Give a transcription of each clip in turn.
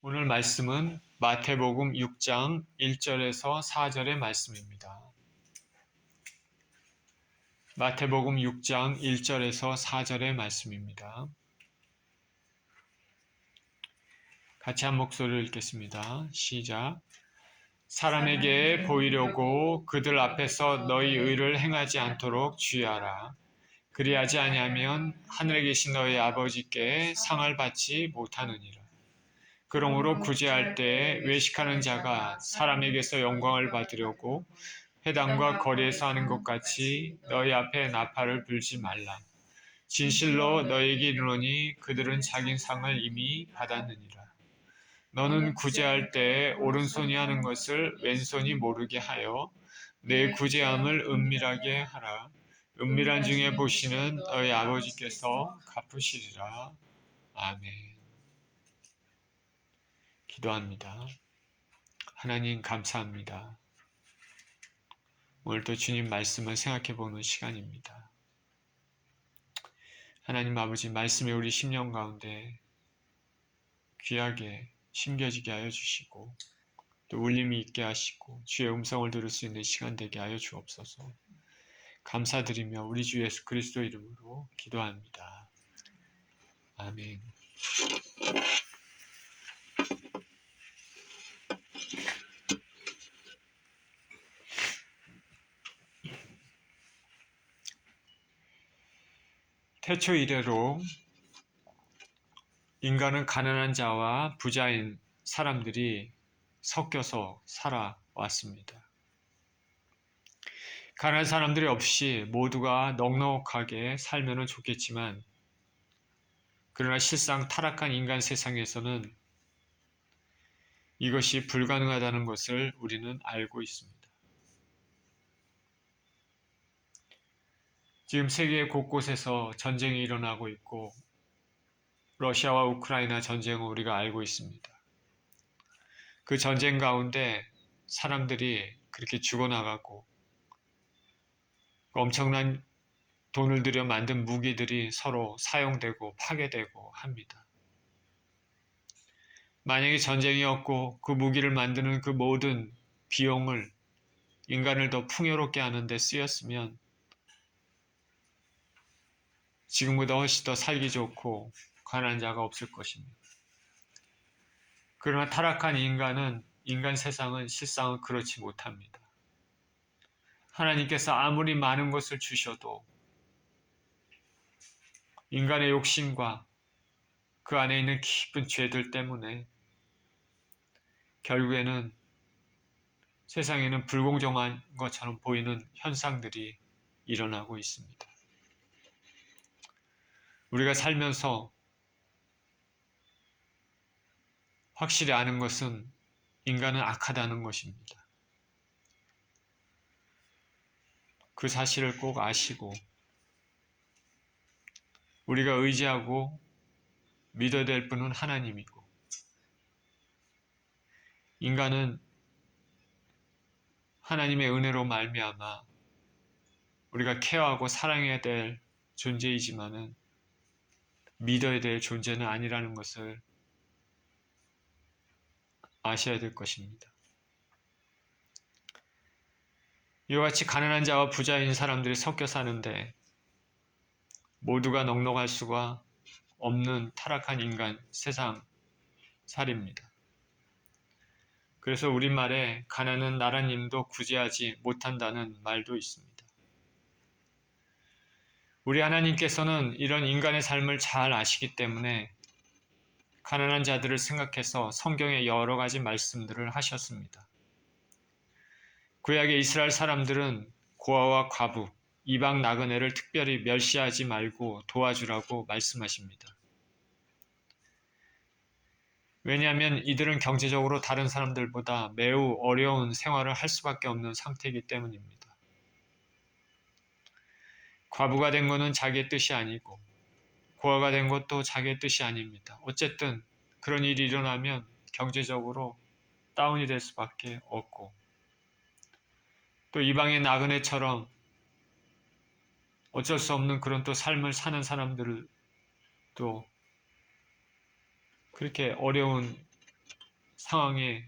오늘 말씀은 마태복음 6장 1절에서 4절의 말씀입니다. 마태복음 6장 1절에서 4절의 말씀입니다. 같이 한 목소리를 읽겠습니다. 시작. 사람에게 보이려고 그들 앞에서 너희 의를 행하지 않도록 주의하라. 그리하지 아니하면 하늘에 계신 너희 아버지께 상을 받지 못하느니라. 그러므로 구제할 때에 외식하는 자가 사람에게서 영광을 받으려고 회당과 거리에서 하는 것 같이 너희 앞에 나팔을 불지 말라. 진실로 너희에게 이르노니 그들은 자기 상을 이미 받았느니라. 너는 구제할 때에 오른손이 하는 것을 왼손이 모르게 하여 내 구제함을 은밀하게 하라. 은밀한 중에 보시는 너희 아버지께서 갚으시리라. 아멘. 기도합니다. 하나님 감사합니다. 오늘도 주님 말씀을 생각해보는 시간입니다. 하나님 아버지 말씀이 우리 심령 가운데 귀하게 심겨지게 하여 주시고 또 울림이 있게 하시고 주의 음성을 들을 수 있는 시간 되게 하여 주옵소서. 감사드리며 우리 주 예수 그리스도 이름으로 기도합니다. 아멘. 태초 이래로 인간은 가난한 자와 부자인 사람들이 섞여서 살아왔습니다. 가난한 사람들이 없이 모두가 넉넉하게 살면 좋겠지만 그러나 실상 타락한 인간 세상에서는 이것이 불가능하다는 것을 우리는 알고 있습니다. 지금 세계 곳곳에서 전쟁이 일어나고 있고 러시아와 우크라이나 전쟁을 우리가 알고 있습니다. 그 전쟁 가운데 사람들이 그렇게 죽어나가고 엄청난 돈을 들여 만든 무기들이 서로 사용되고 파괴되고 합니다. 만약에 전쟁이 없고 그 무기를 만드는 그 모든 비용을 인간을 더 풍요롭게 하는 데 쓰였으면 지금보다 훨씬 더 살기 좋고 가난한 자가 없을 것입니다. 그러나 타락한 인간 세상은 실상은 그렇지 못합니다. 하나님께서 아무리 많은 것을 주셔도 인간의 욕심과 그 안에 있는 깊은 죄들 때문에 결국에는 세상에는 불공정한 것처럼 보이는 현상들이 일어나고 있습니다. 우리가 살면서 확실히 아는 것은 인간은 악하다는 것입니다. 그 사실을 꼭 아시고 우리가 의지하고 믿어야 될 분은 하나님이고 인간은 하나님의 은혜로 말미암아 우리가 케어하고 사랑해야 될 존재이지만은 믿어야 될 존재는 아니라는 것을 아셔야 될 것입니다. 이와 같이 가난한 자와 부자인 사람들이 섞여 사는데 모두가 넉넉할 수가 없는 타락한 인간 세상 살입니다. 그래서 우리말에 가난은 나라님도 구제하지 못한다는 말도 있습니다. 우리 하나님께서는 이런 인간의 삶을 잘 아시기 때문에 가난한 자들을 생각해서 성경에 여러 가지 말씀들을 하셨습니다. 구약의 이스라엘 사람들은 고아와 과부, 이방 나그네를 특별히 멸시하지 말고 도와주라고 말씀하십니다. 왜냐하면 이들은 경제적으로 다른 사람들보다 매우 어려운 생활을 할 수밖에 없는 상태이기 때문입니다. 과부가 된 것은 자기의 뜻이 아니고 고아가 된 것도 자기의 뜻이 아닙니다. 어쨌든 그런 일이 일어나면 경제적으로 다운이 될 수밖에 없고 또 이방의 나그네처럼 어쩔 수 없는 그런 또 삶을 사는 사람들도 그렇게 어려운 상황에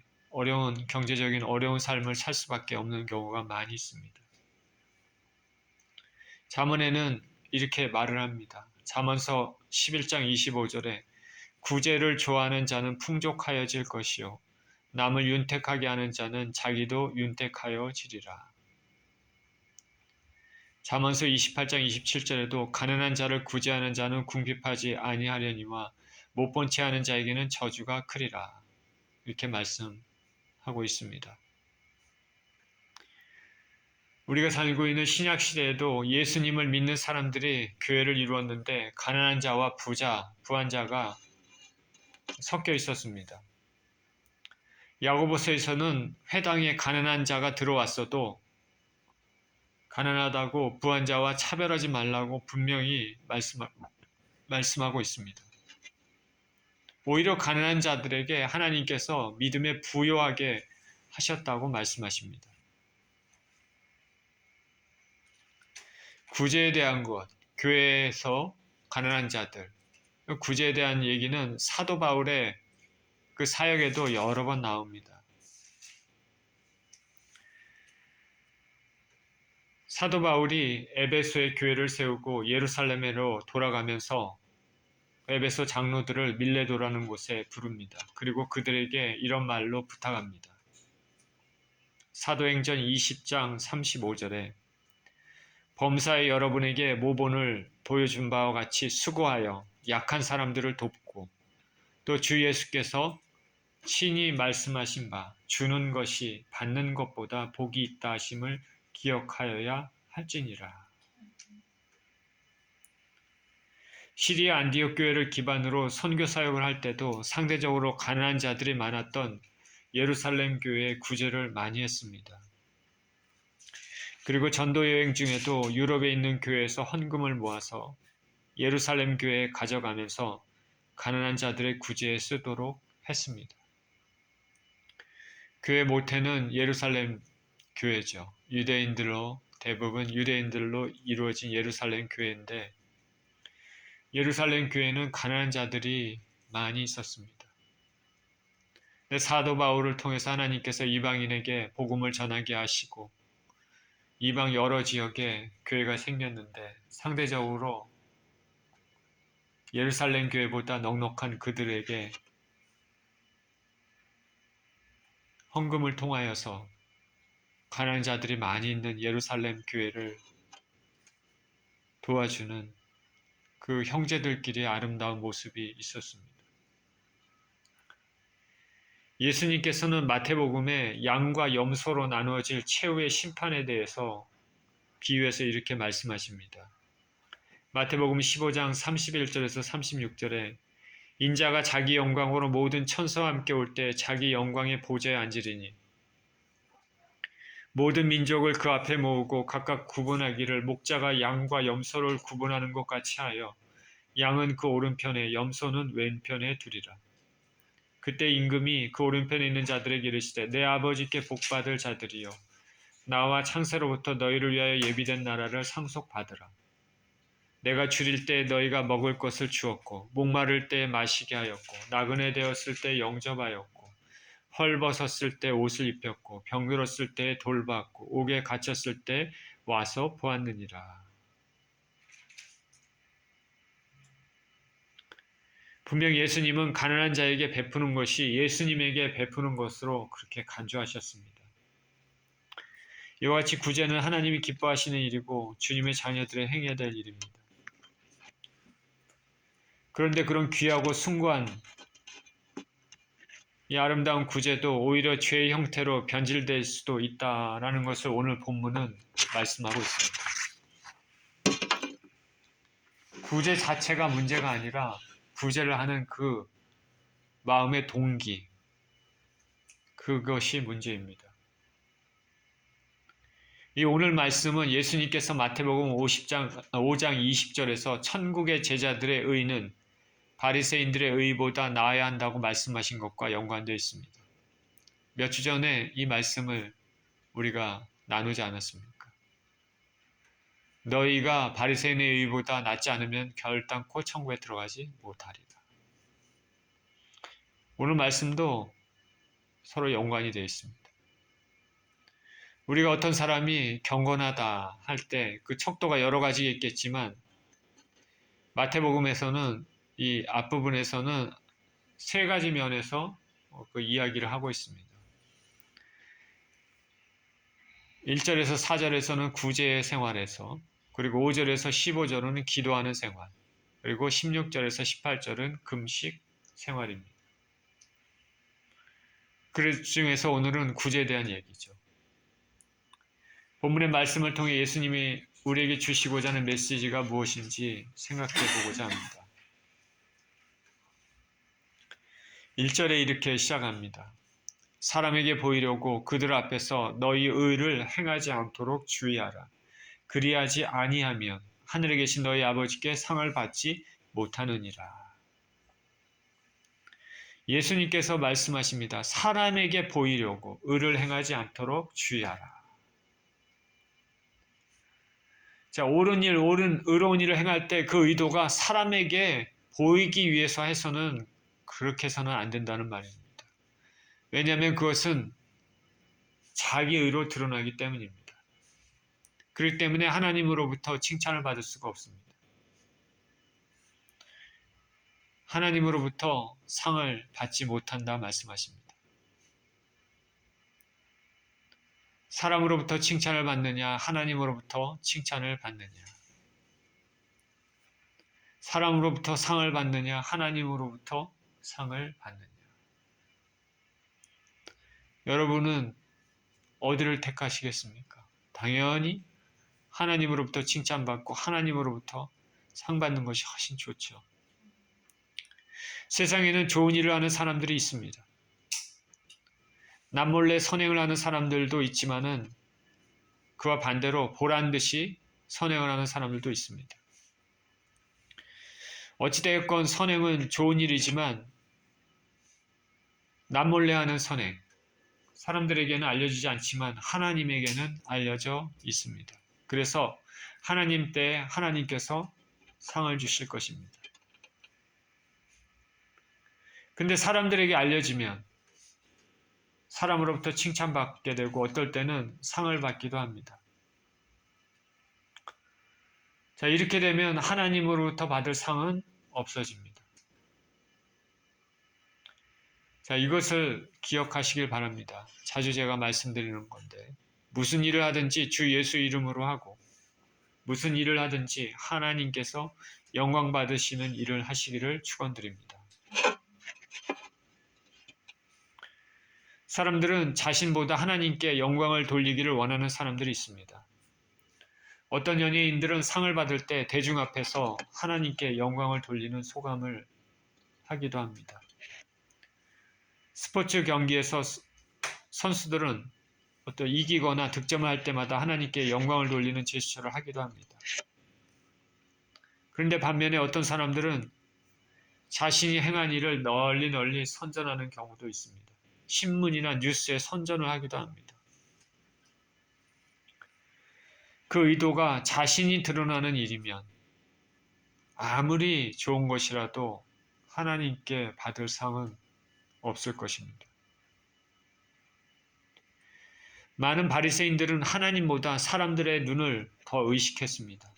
경제적인 어려운 삶을 살 수밖에 없는 경우가 많이 있습니다. 잠언에는 이렇게 말을 합니다. 잠언서 11장 25절에 구제를 좋아하는 자는 풍족하여질 것이요 남을 윤택하게 하는 자는 자기도 윤택하여지리라. 잠언서 28장 27절에도 가난한 자를 구제하는 자는 궁핍하지 아니하려니와 못 본 채 하는 자에게는 저주가 크리라. 이렇게 말씀하고 있습니다. 우리가 살고 있는 신약 시대에도 예수님을 믿는 사람들이 교회를 이루었는데 가난한 자와 부한 자가 섞여 있었습니다. 야고보서에서는 회당에 가난한 자가 들어왔어도 가난하다고 부한 자와 차별하지 말라고 분명히 말씀하고 있습니다. 오히려 가난한 자들에게 하나님께서 믿음에 부요하게 하셨다고 말씀하십니다. 구제에 대한 것, 교회에서 가난한 자들, 구제에 대한 얘기는 사도 바울의 그 사역에도 여러 번 나옵니다. 사도 바울이 에베소에 교회를 세우고 예루살렘으로 돌아가면서 에베소 장로들을 밀레도라는 곳에 부릅니다. 그리고 그들에게 이런 말로 부탁합니다. 사도행전 20장 35절에 범사의 여러분에게 모본을 보여준 바와 같이 수고하여 약한 사람들을 돕고 또 주 예수께서 친히 말씀하신 바 주는 것이 받는 것보다 복이 있다 하심을 기억하여야 할지니라. 시리아 안디옥 교회를 기반으로 선교 사역을 할 때도 상대적으로 가난한 자들이 많았던 예루살렘 교회에 구제를 많이 했습니다. 그리고 전도 여행 중에도 유럽에 있는 교회에서 헌금을 모아서 예루살렘 교회에 가져가면서 가난한 자들의 구제에 쓰도록 했습니다. 교회 모태는 예루살렘 교회죠. 대부분 유대인들로 이루어진 예루살렘 교회인데 예루살렘 교회는 가난한 자들이 많이 있었습니다. 사도 바울을 통해서 하나님께서 이방인에게 복음을 전하게 하시고 이방 여러 지역에 교회가 생겼는데 상대적으로 예루살렘 교회보다 넉넉한 그들에게 헌금을 통하여서 가난한 자들이 많이 있는 예루살렘 교회를 도와주는 그 형제들끼리의 아름다운 모습이 있었습니다. 예수님께서는 마태복음에 양과 염소로 나누어질 최후의 심판에 대해서 비유해서 이렇게 말씀하십니다. 마태복음 15장 31절에서 36절에 인자가 자기 영광으로 모든 천사와 함께 올 때 자기 영광의 보좌에 앉으리니 모든 민족을 그 앞에 모으고 각각 구분하기를 목자가 양과 염소를 구분하는 것 같이 하여 양은 그 오른편에 염소는 왼편에 두리라. 그때 임금이 그 오른편에 있는 자들에게 이르시되 내 아버지께 복받을 자들이여 나와 창세로부터 너희를 위하여 예비된 나라를 상속받으라. 내가 줄일 때 너희가 먹을 것을 주었고 목마를 때 마시게 하였고 나그네 되었을 때 영접하였고 헐벗었을 때 옷을 입혔고 병들었을 때 돌봤고 옥에 갇혔을 때 와서 보았느니라. 분명 예수님은 가난한 자에게 베푸는 것이 예수님에게 베푸는 것으로 그렇게 간주하셨습니다. 이와 같이 구제는 하나님이 기뻐하시는 일이고 주님의 자녀들의 행해야 될 일입니다. 그런데 그런 귀하고 숭고한 이 아름다운 구제도 오히려 죄의 형태로 변질될 수도 있다라는 것을 오늘 본문은 말씀하고 있습니다. 구제 자체가 문제가 아니라 구제를 하는 그 마음의 동기, 그것이 문제입니다. 이 오늘 말씀은 예수님께서 마태복음 5장 20절에서 천국의 제자들의 의는 바리새인들의 의보다 나아야 한다고 말씀하신 것과 연관되어 있습니다. 몇 주 전에 이 말씀을 우리가 나누지 않았습니까? 너희가 바리새인의 의보다 낫지 않으면 결단코 천국에 들어가지 못하리라. 오늘 말씀도 서로 연관이 되어 있습니다. 우리가 어떤 사람이 경건하다 할 때 그 척도가 여러 가지가 있겠지만 마태복음에서는 이 앞부분에서는 세 가지 면에서 그 이야기를 하고 있습니다. 1절에서 4절에서는 구제 생활에서, 그리고 5절에서 15절은 기도하는 생활, 그리고 16절에서 18절은 금식 생활입니다. 그 중에서 오늘은 구제에 대한 얘기죠. 본문의 말씀을 통해 예수님이 우리에게 주시고자 하는 메시지가 무엇인지 생각해 보고자 합니다. 1절에 이렇게 시작합니다. 사람에게 보이려고 그들 앞에서 너희 의를 행하지 않도록 주의하라. 그리하지 아니하면 하늘에 계신 너희 아버지께 상을 받지 못하느니라. 예수님께서 말씀하십니다. 사람에게 보이려고 의를 행하지 않도록 주의하라. 자, 옳은 일, 의로운 일을 행할 때 그 의도가 사람에게 보이기 위해서 해서는 그렇게 해서는 안 된다는 말입니다. 왜냐하면 그것은 자기 의로 드러나기 때문입니다. 그렇기 때문에 하나님으로부터 칭찬을 받을 수가 없습니다. 하나님으로부터 상을 받지 못한다 말씀하십니다. 사람으로부터 칭찬을 받느냐, 하나님으로부터 칭찬을 받느냐. 사람으로부터 상을 받느냐, 하나님으로부터 상을 받느냐. 여러분은 어디를 택하시겠습니까? 당연히 하나님으로부터 칭찬받고 하나님으로부터 상 받는 것이 훨씬 좋죠. 세상에는 좋은 일을 하는 사람들이 있습니다. 남몰래 선행을 하는 사람들도 있지만은 그와 반대로 보란 듯이 선행을 하는 사람들도 있습니다. 어찌되었건 선행은 좋은 일이지만 남몰래 하는 선행, 사람들에게는 알려지지 않지만 하나님에게는 알려져 있습니다. 그래서 하나님 때 하나님께서 상을 주실 것입니다. 근데 사람들에게 알려지면 사람으로부터 칭찬받게 되고 어떨 때는 상을 받기도 합니다. 자, 이렇게 되면 하나님으로부터 받을 상은 없어집니다. 자, 이것을 기억하시길 바랍니다. 자주 제가 말씀드리는 건데, 무슨 일을 하든지 주 예수 이름으로 하고, 무슨 일을 하든지 하나님께서 영광 받으시는 일을 하시기를 축원드립니다. 사람들은 자신보다 하나님께 영광을 돌리기를 원하는 사람들이 있습니다. 어떤 연예인들은 상을 받을 때 대중 앞에서 하나님께 영광을 돌리는 소감을 하기도 합니다. 스포츠 경기에서 선수들은 어떤 이기거나 득점을 할 때마다 하나님께 영광을 돌리는 제스처를 하기도 합니다. 그런데 반면에 어떤 사람들은 자신이 행한 일을 널리 선전하는 경우도 있습니다. 신문이나 뉴스에 선전을 하기도 합니다. 그 의도가 자신이 드러나는 일이면 아무리 좋은 것이라도 하나님께 받을 상은 없을 것입니다. 많은 바리새인들은 하나님보다 사람들의 눈을 더 의식했습니다.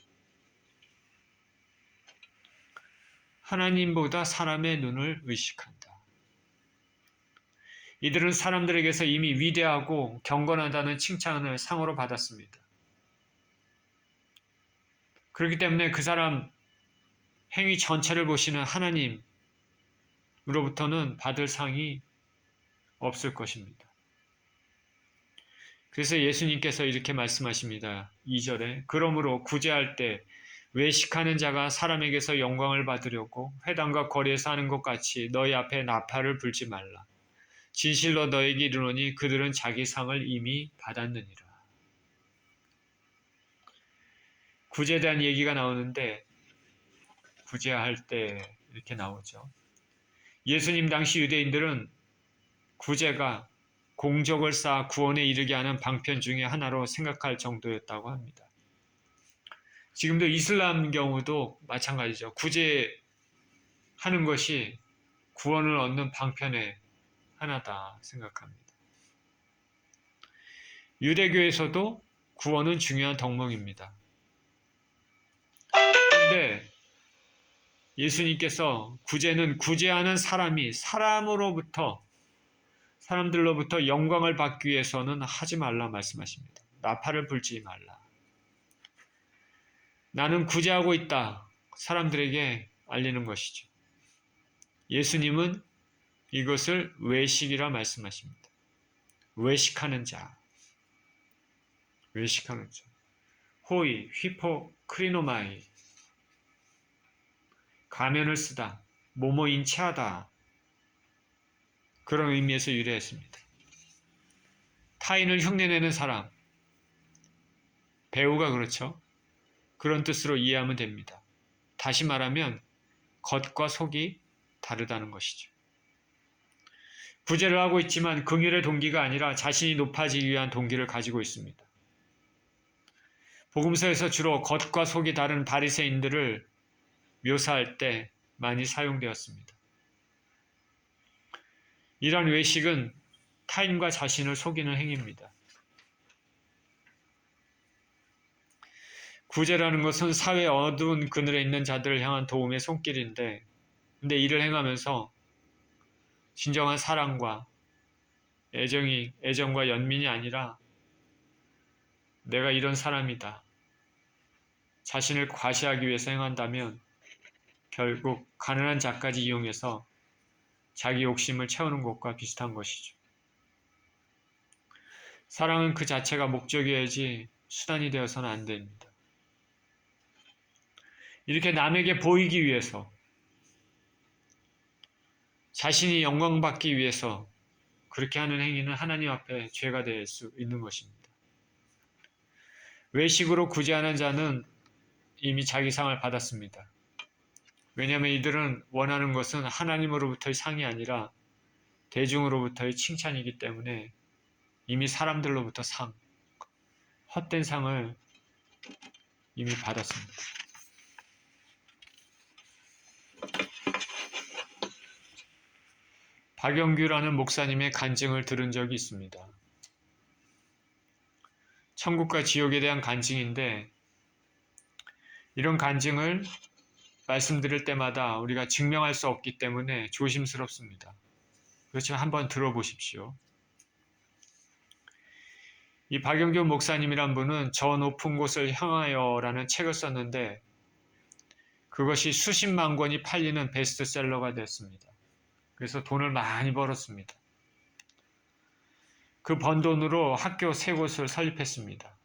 하나님보다 사람의 눈을 의식한다. 이들은 사람들에게서 이미 위대하고 경건하다는 칭찬을 상으로 받았습니다. 그렇기 때문에 그 사람 행위 전체를 보시는 하나님으로부터는 받을 상이 없을 것입니다. 그래서 예수님께서 이렇게 말씀하십니다. 2절에 그러므로 구제할 때 외식하는 자가 사람에게서 영광을 받으려고 회당과 거리에서 하는 것 같이 너희 앞에 나팔을 불지 말라. 진실로 너에게 이르노니 그들은 자기 상을 이미 받았느니라. 구제에 대한 얘기가 나오는데 구제할 때 이렇게 나오죠. 예수님 당시 유대인들은 구제가 공적을 쌓아 구원에 이르게 하는 방편 중에 하나로 생각할 정도였다고 합니다. 지금도 이슬람 경우도 마찬가지죠. 구제하는 것이 구원을 얻는 방편의 하나다 생각합니다. 유대교에서도 구원은 중요한 덕목입니다. 그런데 예수님께서 구제는 구제하는 사람이 사람들로부터 영광을 받기 위해서는 하지 말라 말씀하십니다. 나팔을 불지 말라. 나는 구제하고 있다. 사람들에게 알리는 것이죠. 예수님은 이것을 외식이라 말씀하십니다. 외식하는 자. 외식하는 자. 호의, 휘포크리노마이. 가면을 쓰다. 뭐뭐 인체하다. 그런 의미에서 유래했습니다. 타인을 흉내내는 사람. 배우가 그렇죠. 그런 뜻으로 이해하면 됩니다. 다시 말하면 겉과 속이 다르다는 것이죠. 구제를 하고 있지만 긍휼의 동기가 아니라 자신이 높아지기 위한 동기를 가지고 있습니다. 복음서에서 주로 겉과 속이 다른 바리새인들을 묘사할 때 많이 사용되었습니다. 이런 외식은 타인과 자신을 속이는 행위입니다. 구제라는 것은 사회 어두운 그늘에 있는 자들을 향한 도움의 손길인데, 근데 이를 행하면서 진정한 사랑과 애정과 연민이 아니라 내가 이런 사람이다. 자신을 과시하기 위해서 행한다면 결국 가난한 자까지 이용해서 자기 욕심을 채우는 것과 비슷한 것이죠. 사랑은 그 자체가 목적이어야지 수단이 되어서는 안 됩니다. 이렇게 남에게 보이기 위해서, 자신이 영광받기 위해서 그렇게 하는 행위는 하나님 앞에 죄가 될 수 있는 것입니다. 외식으로 구제하는 자는 이미 자기 상을 받았습니다. 왜냐하면 이들은 원하는 것은 하나님으로부터의 상이 아니라 대중으로부터의 칭찬이기 때문에 이미 사람들로부터 헛된 상을 이미 받았습니다. 박영규라는 목사님의 간증을 들은 적이 있습니다. 천국과 지옥에 대한 간증인데, 이런 간증을 말씀드릴 때마다 우리가 증명할 수 없기 때문에 조심스럽습니다. 그렇지만 한번 들어보십시오. 이 박영규 목사님이란 분은 저 높은 곳을 향하여라는 책을 썼는데, 그것이 수십만 권이 팔리는 베스트셀러가 됐습니다. 그래서 돈을 많이 벌었습니다. 그 번 돈으로 학교 3곳을 설립했습니다.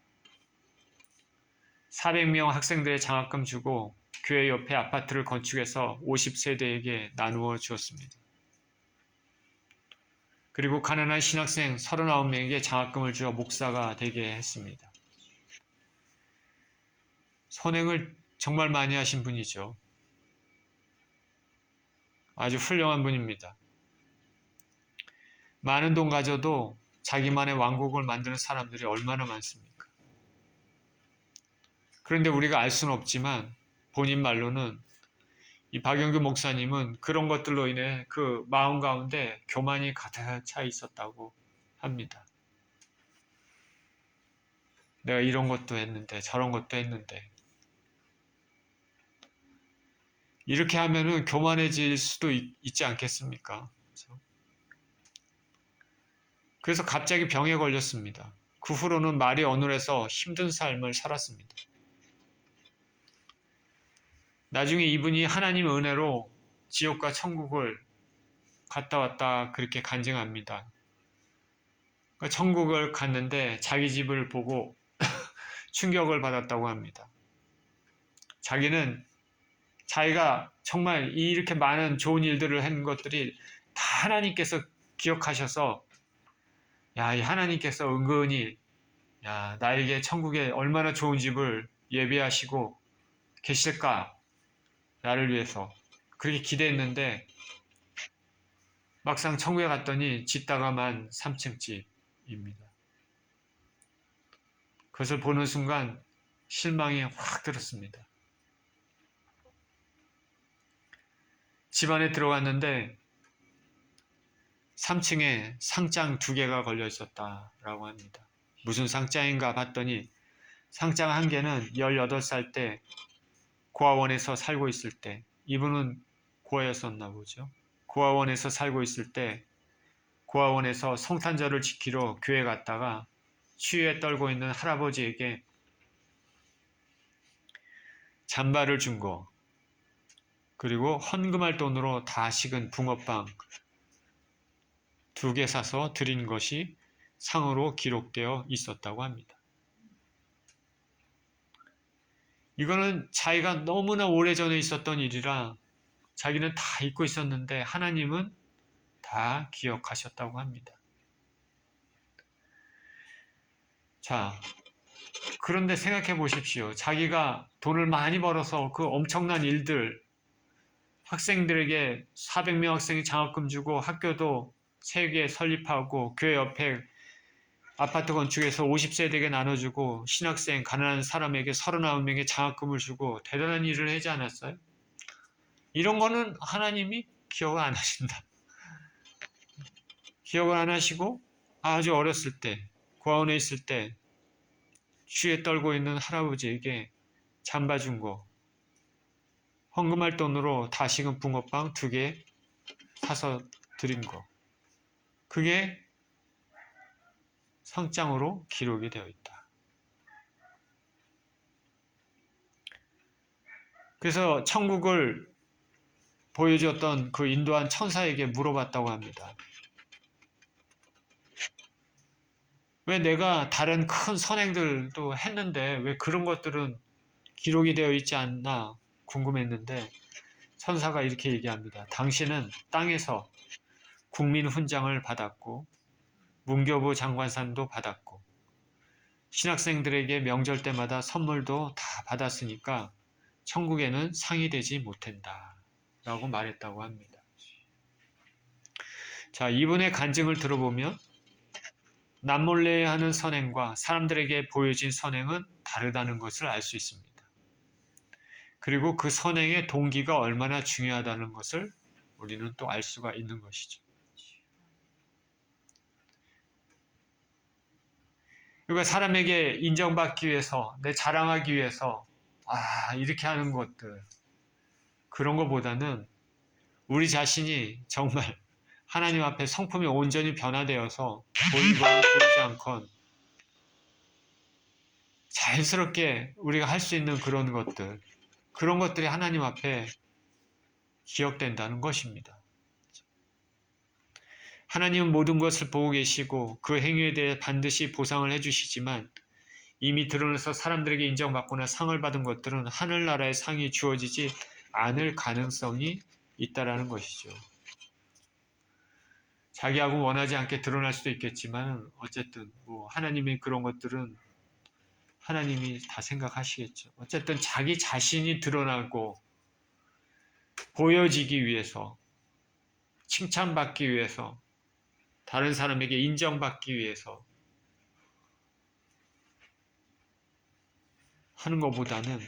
400명 학생들의 장학금 주고 교회 옆에 아파트를 건축해서 50세대에게 나누어 주었습니다. 그리고 가난한 신학생 39명에게 장학금을 주어 목사가 되게 했습니다. 선행을 정말 많이 하신 분이죠. 아주 훌륭한 분입니다. 많은 돈 가져도 자기만의 왕국을 만드는 사람들이 얼마나 많습니까? 그런데 우리가 알 수는 없지만 본인 말로는 이 박영규 목사님은 그런 것들로 인해 그 마음 가운데 교만이 가득 차 있었다고 합니다. 내가 이런 것도 했는데 저런 것도 했는데, 이렇게 하면은 교만해질 수도 있지 않겠습니까? 그래서 갑자기 병에 걸렸습니다. 그 후로는 말이 어눌해서 힘든 삶을 살았습니다. 나중에 이분이 하나님의 은혜로 지옥과 천국을 갔다 왔다 그렇게 간증합니다. 그러니까 천국을 갔는데 자기 집을 보고 충격을 받았다고 합니다. 자기가 정말 이렇게 많은 좋은 일들을 한 것들이 다 하나님께서 기억하셔서, 이 하나님께서 은근히 나에게 천국에 얼마나 좋은 집을 예비하시고 계실까, 나를 위해서 그렇게 기대했는데 막상 천국에 갔더니 짓다가만 3층 집입니다. 그것을 보는 순간 실망이 확 들었습니다. 집 안에 들어갔는데 3층에 상장 2개가 걸려 있었다라고 합니다. 무슨 상장인가 봤더니 상장 1개는 18살 때 고아원에서 살고 있을 때, 이분은 고아였었나 보죠. 고아원에서 살고 있을 때 고아원에서 성탄절을 지키러 교회 갔다가 추위에 떨고 있는 할아버지에게 잠바를 준 거, 그리고 헌금할 돈으로 다 식은 붕어빵 2개 사서 드린 것이 상으로 기록되어 있었다고 합니다. 이거는 자기가 너무나 오래전에 있었던 일이라 자기는 다 잊고 있었는데 하나님은 다 기억하셨다고 합니다. 자, 그런데 생각해 보십시오. 자기가 돈을 많이 벌어서 그 엄청난 일들, 학생들에게 400명 학생이 장학금 주고 학교도 3개 설립하고 교회 옆에 아파트 건축해서 50세대에게 나눠주고 신학생 가난한 사람에게 39명의 장학금을 주고 대단한 일을 하지 않았어요? 이런 거는 하나님이 기억을 안 하신다. 기억을 안 하시고 아주 어렸을 때 고아원에 있을 때 추위에 떨고 있는 할아버지에게 잠바 준 거, 헌금할 돈으로 다 식은 붕어빵 2개 사서 드린 거, 그게 상장으로 기록이 되어 있다. 그래서 천국을 보여줬던 그 인도한 천사에게 물어봤다고 합니다. 왜 내가 다른 큰 선행들도 했는데 왜 그런 것들은 기록이 되어 있지 않나 궁금했는데 천사가 이렇게 얘기합니다. 당신은 땅에서 국민 훈장을 받았고 문교부 장관상도 받았고 신학생들에게 명절 때마다 선물도 다 받았으니까 천국에는 상이 되지 못한다 라고 말했다고 합니다. 자, 이분의 간증을 들어보면 남몰래 하는 선행과 사람들에게 보여진 선행은 다르다는 것을 알 수 있습니다. 그리고 그 선행의 동기가 얼마나 중요하다는 것을 우리는 또 알 수가 있는 것이죠. 그러니까 사람에게 인정받기 위해서, 내 자랑하기 위해서 이렇게 하는 것들, 그런 것보다는 우리 자신이 정말 하나님 앞에 성품이 온전히 변화되어서 보이건 보이지 않건 자연스럽게 우리가 할 수 있는 그런 것들, 그런 것들이 하나님 앞에 기억된다는 것입니다. 하나님은 모든 것을 보고 계시고 그 행위에 대해 반드시 보상을 해주시지만 이미 드러나서 사람들에게 인정받거나 상을 받은 것들은 하늘나라의 상이 주어지지 않을 가능성이 있다라는 것이죠. 자기하고 원하지 않게 드러날 수도 있겠지만 어쨌든 하나님의 그런 것들은 하나님이 다 생각하시겠죠. 어쨌든 자기 자신이 드러나고 보여지기 위해서, 칭찬받기 위해서, 다른 사람에게 인정받기 위해서 하는 것보다는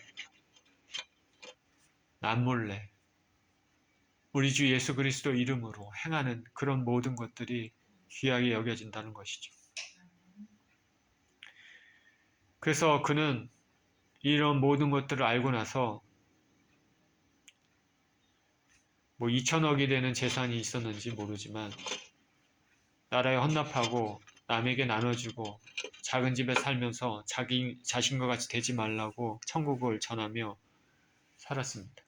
남몰래 우리 주 예수 그리스도 이름으로 행하는 그런 모든 것들이 귀하게 여겨진다는 것이죠. 그래서 그는 이런 모든 것들을 알고 나서 2천억이 되는 재산이 있었는지 모르지만 나라에 헌납하고 남에게 나눠주고 작은 집에 살면서 자기 자신과 같이 되지 말라고 천국을 전하며 살았습니다.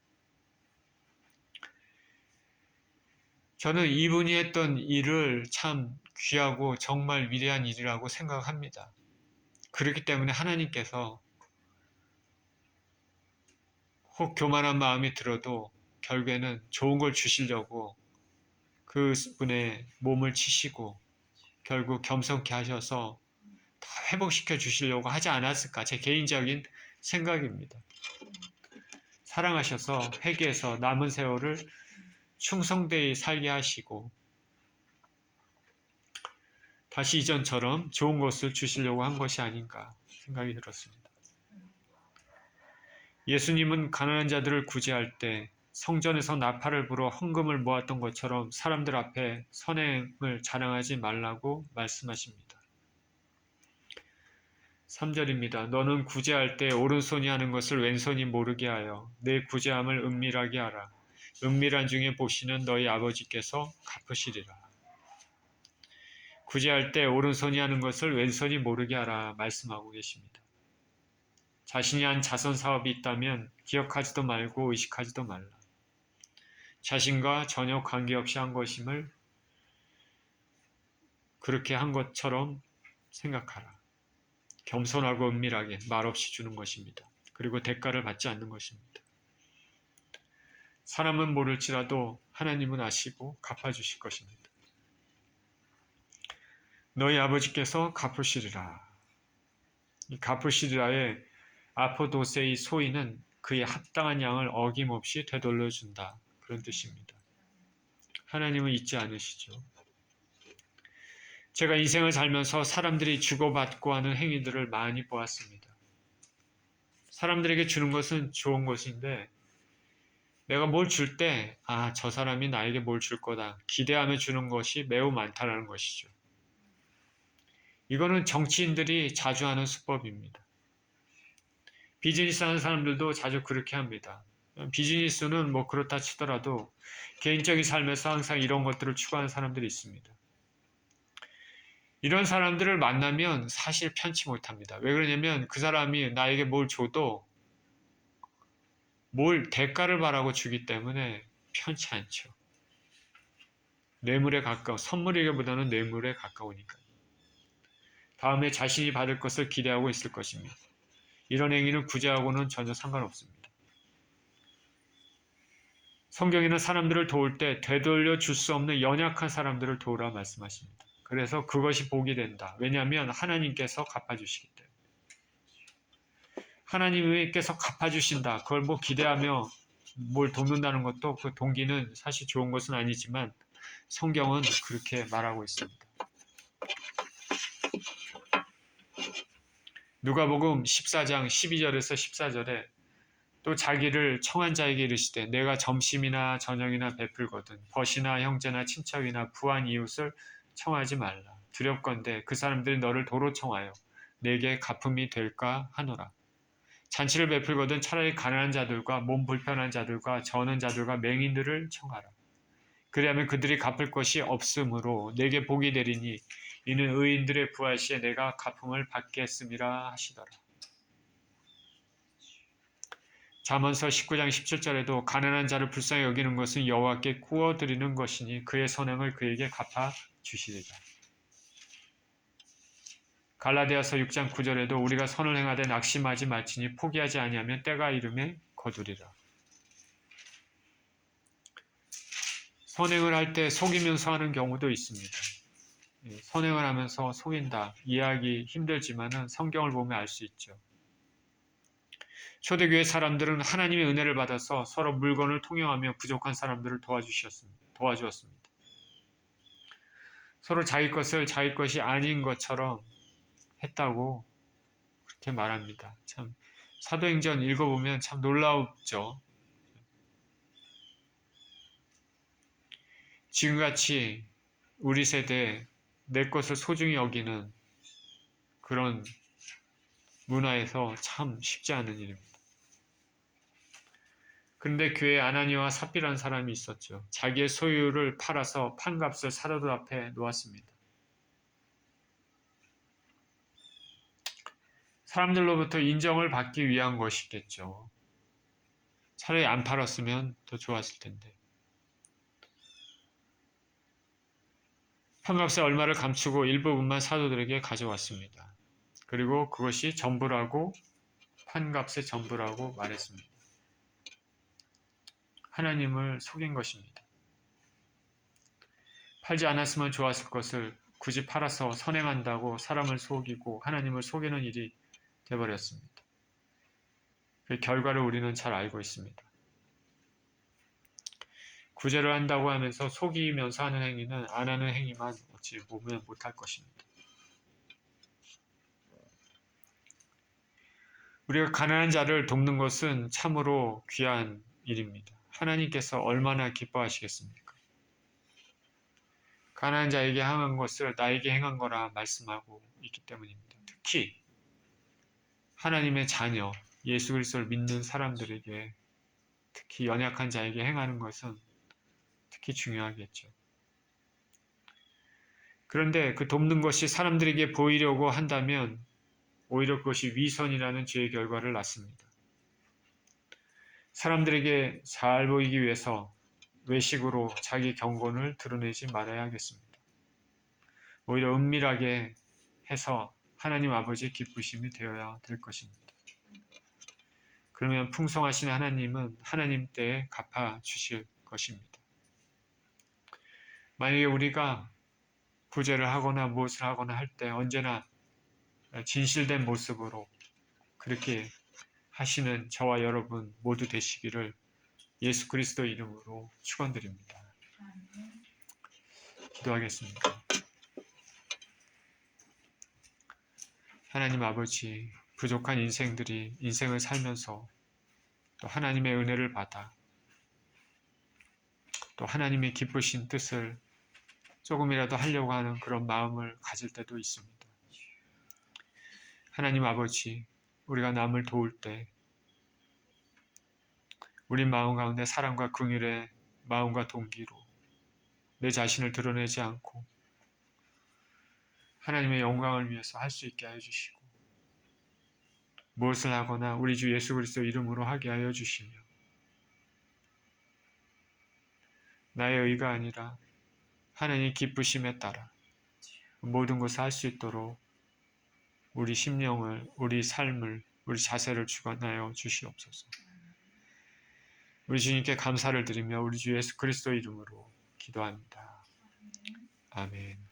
저는 이분이 했던 일을 참 귀하고 정말 위대한 일이라고 생각합니다. 그렇기 때문에 하나님께서 혹 교만한 마음이 들어도 결국에는 좋은 걸 주시려고 그분의 몸을 치시고 결국 겸손케 하셔서 다 회복시켜 주시려고 하지 않았을까, 제 개인적인 생각입니다. 사랑하셔서 회개해서 남은 세월을 충성되이 살게 하시고 다시 이전처럼 좋은 것을 주시려고 한 것이 아닌가 생각이 들었습니다. 예수님은 가난한 자들을 구제할 때 성전에서 나팔을 불어 헌금을 모았던 것처럼 사람들 앞에 선행을 자랑하지 말라고 말씀하십니다. 3절입니다. 너는 구제할 때 오른손이 하는 것을 왼손이 모르게 하여 내 구제함을 은밀하게 하라. 은밀한 중에 보시는 너희 아버지께서 갚으시리라. 구제할 때 오른손이 하는 것을 왼손이 모르게 하라 말씀하고 계십니다. 자신이 한 자선 사업이 있다면 기억하지도 말고 의식하지도 말라. 자신과 전혀 관계없이 한 것임을 그렇게 한 것처럼 생각하라. 겸손하고 은밀하게 말없이 주는 것입니다. 그리고 대가를 받지 않는 것입니다. 사람은 모를지라도 하나님은 아시고 갚아주실 것입니다. 너희 아버지께서 갚으시리라. 이 갚으시리라의 아포도세의 소위는 그의 합당한 양을 어김없이 되돌려준다. 그런 뜻입니다. 하나님은 잊지 않으시죠. 제가 인생을 살면서 사람들이 주고받고 하는 행위들을 많이 보았습니다. 사람들에게 주는 것은 좋은 것인데 내가 뭘 줄 때 저 사람이 나에게 뭘 줄 거다 기대하며 주는 것이 매우 많다는 것이죠. 이거는 정치인들이 자주 하는 수법입니다. 비즈니스 하는 사람들도 자주 그렇게 합니다. 비즈니스는 뭐 그렇다 치더라도 개인적인 삶에서 항상 이런 것들을 추구하는 사람들이 있습니다. 이런 사람들을 만나면 사실 편치 못합니다. 왜 그러냐면 그 사람이 나에게 뭘 줘도 뭘 대가를 바라고 주기 때문에 편치 않죠. 뇌물에 가까워, 선물이기보다는 뇌물에 가까우니까요. 다음에 자신이 받을 것을 기대하고 있을 것입니다. 이런 행위는 구제하고는 전혀 상관없습니다. 성경에는 사람들을 도울 때 되돌려 줄 수 없는 연약한 사람들을 도우라 말씀하십니다. 그래서 그것이 복이 된다. 왜냐하면 하나님께서 갚아주시기 때문에. 하나님께서 갚아주신다. 그걸 뭐 기대하며 뭘 돕는다는 것도 그 동기는 사실 좋은 것은 아니지만 성경은 그렇게 말하고 있습니다. 누가복음 14장 12절에서 14절에 또 자기를 청한 자에게 이르시되 내가 점심이나 저녁이나 베풀거든 벗이나 형제나 친척이나 부한 이웃을 청하지 말라. 두렵건대 그 사람들이 너를 도로 청하여 내게 갚음이 될까 하노라. 잔치를 베풀거든 차라리 가난한 자들과 몸 불편한 자들과 저는 자들과 맹인들을 청하라. 그리하면 그들이 갚을 것이 없으므로 내게 복이 되리니 이는 의인들의 부활 시에 내가 갚음을 받겠음이라 하시더라. 잠언서 19장 17절에도 가난한 자를 불쌍히 여기는 것은 여호와께 구워드리는 것이니 그의 선행을 그에게 갚아 주시리라. 갈라디아서 6장 9절에도 우리가 선을 행하되 낙심하지 말지니 포기하지 아니하면 때가 이름에 거두리라. 선행을 할 때 속이면서 하는 경우도 있습니다. 선행을 하면서 속인다. 이해하기 힘들지만은 성경을 보면 알 수 있죠. 초대교회 사람들은 하나님의 은혜를 받아서 서로 물건을 통용하며 부족한 사람들을 도와주었습니다. 서로 자기 것을 자기 것이 아닌 것처럼 했다고 그렇게 말합니다. 참 사도행전 읽어보면 참 놀라웠죠. 지금같이 우리 세대에 내 것을 소중히 여기는 그런 문화에서 참 쉽지 않은 일입니다. 그런데 교회에 아나니와 삽비라는 사람이 있었죠. 자기의 소유를 팔아서 판값을 사도들 앞에 놓았습니다. 사람들로부터 인정을 받기 위한 것이겠죠. 차라리 안 팔았으면 더 좋았을 텐데. 판값의 얼마를 감추고 일부분만 사도들에게 가져왔습니다. 그리고 그것이 전부라고 판값의 전부라고 말했습니다. 하나님을 속인 것입니다. 팔지 않았으면 좋았을 것을 굳이 팔아서 선행한다고 사람을 속이고 하나님을 속이는 일이 되어버렸습니다. 그 결과를 우리는 잘 알고 있습니다. 구제를 한다고 하면서 속이면서 하는 행위는 안 하는 행위만 어찌 보면 못할 것입니다. 우리가 가난한 자를 돕는 것은 참으로 귀한 일입니다. 하나님께서 얼마나 기뻐하시겠습니까? 가난한 자에게 행한 것을 나에게 행한 거라 말씀하고 있기 때문입니다. 특히 하나님의 자녀, 예수 그리스도를 믿는 사람들에게, 특히 연약한 자에게 행하는 것은 특히 중요하겠죠. 그런데 그 돕는 것이 사람들에게 보이려고 한다면 오히려 그것이 위선이라는 죄의 결과를 낳습니다. 사람들에게 잘 보이기 위해서 외식으로 자기 경건을 드러내지 말아야 하겠습니다. 오히려 은밀하게 해서 하나님 아버지의 기쁘심이 되어야 될 것입니다. 그러면 풍성하신 하나님은 하나님 때에 갚아주실 것입니다. 만약에 우리가 구제를 하거나 무엇을 하거나 할 때 언제나 진실된 모습으로 그렇게 하시는 저와 여러분 모두 되시기를 예수 그리스도 이름으로 축원드립니다. 기도하겠습니다. 하나님 아버지, 부족한 인생을 살면서 또 하나님의 은혜를 받아 또 하나님의 기쁘신 뜻을 조금이라도 하려고 하는 그런 마음을 가질 때도 있습니다. 하나님 아버지, 우리가 남을 도울 때 우리 마음 가운데 사랑과 긍휼의 마음과 동기로 내 자신을 드러내지 않고 하나님의 영광을 위해서 할 수 있게 하여 주시고 무엇을 하거나 우리 주 예수 그리스도 이름으로 하게 하여 주시며 나의 의가 아니라 하나님의 기쁘심에 따라 모든 것을 할 수 있도록 우리 심령을, 우리 삶을, 우리 자세를 주관하여 주시옵소서. 우리 주님께 감사를 드리며 우리 주 예수 그리스도 이름으로 기도합니다. 아멘.